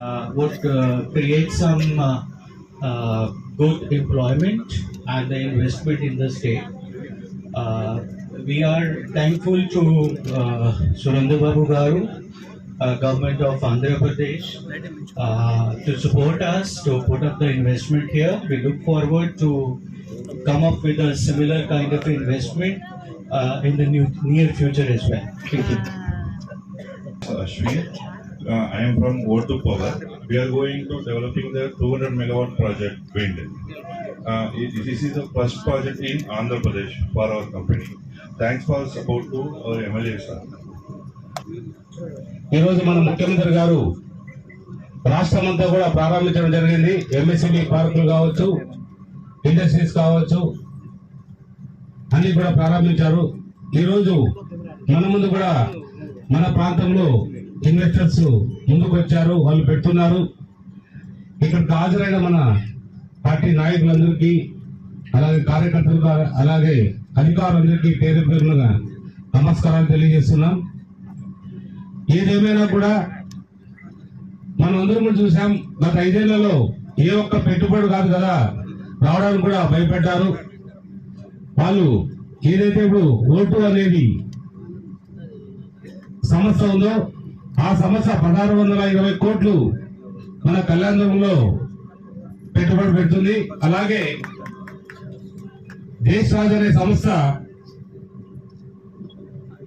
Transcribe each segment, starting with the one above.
would create some good employment and the investment in the state. We are thankful to Surendra Babu Garu, government of Andhra Pradesh, to support us, to put up the investment here. We look forward to come up with a similar kind of investment in the near future as well. Thank you. Ashwin. I am from O2 Power. We are going to developing the 200 megawatt project wind. This is the first project in Andhra Pradesh for our company. Thanks for support to our MLA sir. ఈరోజు మన ముఖ్యమంత్రి గారు రాష్ట్రమంతా కూడా ప్రారంభించడం జరిగింది. MSME పార్కులు కావచ్చు, ఇండస్ట్రీస్ కావచ్చు, అన్ని కూడా ప్రారంభించారు. ఈరోజు మన ముందు కూడా మన ప్రాంతంలో ఇన్వెస్టర్స్ ముందుకు వచ్చారు, వాళ్ళు పెడుతున్నారు. ఇక్కడికి హాజరైన మన పార్టీ నాయకులందరికీ, అలాగే కార్యకర్తలకు, అలాగే అధికారులందరికీ పేరు పేరున నమస్కారాలు తెలియజేస్తున్నాం. ఏదేమైనా కూడా మనం అందరం కూడా చూసాం, గత 5 ఏళ్లలో ఏ ఒక్క పెట్టుబడి కాదు కదా రావడానికి కూడా భయపెట్టారు వాళ్ళు. ఏదైతే ఇప్పుడు ఓటు అనేది సంస్థ ఉందో ఆ సంస్థ 1620 కోట్లు మన కళ్యాణంలో పెట్టుబడి పెడుతుంది. అలాగే దేశరాజ్ అనే సంస్థ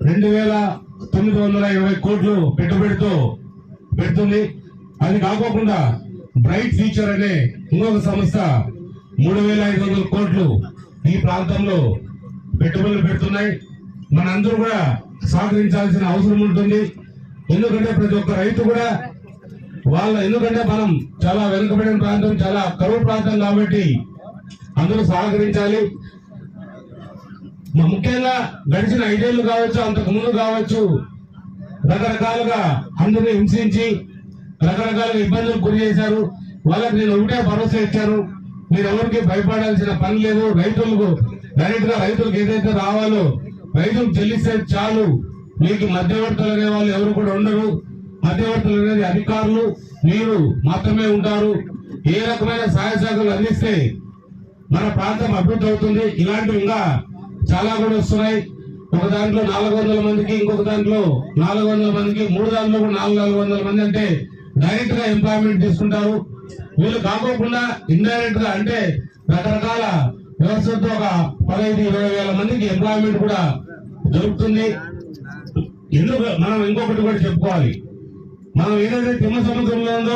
2920 కోట్లు పెట్టుబడితో పెడుతుంది. అది కాకోకుండా బ్రైట్ ఫ్యూచర్ అనే ఇంకొక సంస్థ 3500 కోట్లు ఈ ప్రాంతంలో పెట్టుబడులు పెడుతున్నాయి. మనందరూ కూడా సహకరించాల్సిన అవసరం ఉంటుంది. ఎందుకంటే ప్రతి ఒక్క రైతు కూడా ఎందుకంటే మనం చాలా వెనుకబడిన ప్రాంతం, చాలా కరువు ప్రాంతం కాబట్టి అందరూ సహకరించాలి. ముఖ్యంగా గడిచిన 5 ఏళ్లు కావచ్చు, అంతకు ముందు కావచ్చు, రకరకాలుగా అందరినీ హింసించి రకరకాలుగా ఇబ్బందులు గురి చేశారు. వాళ్ళకి నేను ఒకటే భరోసా ఇచ్చాను, మీరు ఎవరికి భయపడాల్సిన పని లేదు. రైతులకు డైరెక్ట్ గా రైతులకు ఏదైతే రావాలో రైతులకు చెల్లిస్తే చాలు, మీకు మధ్యవర్తులు అనే వాళ్ళు ఎవరు కూడా ఉండరు. మధ్యవర్తులు అనేది అధికారులు, మీరు మాత్రమే ఉంటారు. ఏ రకమైన సహాయ సహకారాలు అందిస్తే మన ప్రాంతం అభివృద్ధి అవుతుంది. ఇలాంటివి ఇంకా చాలా కూడా వస్తున్నాయి. ఒక దాంట్లో 400 మందికి, ఇంకొక దాంట్లో 400 మందికి, 3 దాంట్లో కూడా 400 మంది అంటే డైరెక్ట్ గా ఎంప్లాయ్మెంట్ తీసుకుంటారు. వీళ్ళు కాకోకుండా ఇండైరెక్ట్ గా అంటే రకరకాల వ్యవస్థతో ఒక 15-20 వేల మందికి ఎంప్లాయ్మెంట్ కూడా దొరుకుతుంది. ఎందుకు మనం ఇంకొకటి కూడా చెప్పుకోవాలి, మనం ఏదైతే తిమ్మ సముద్రంలో ఉందో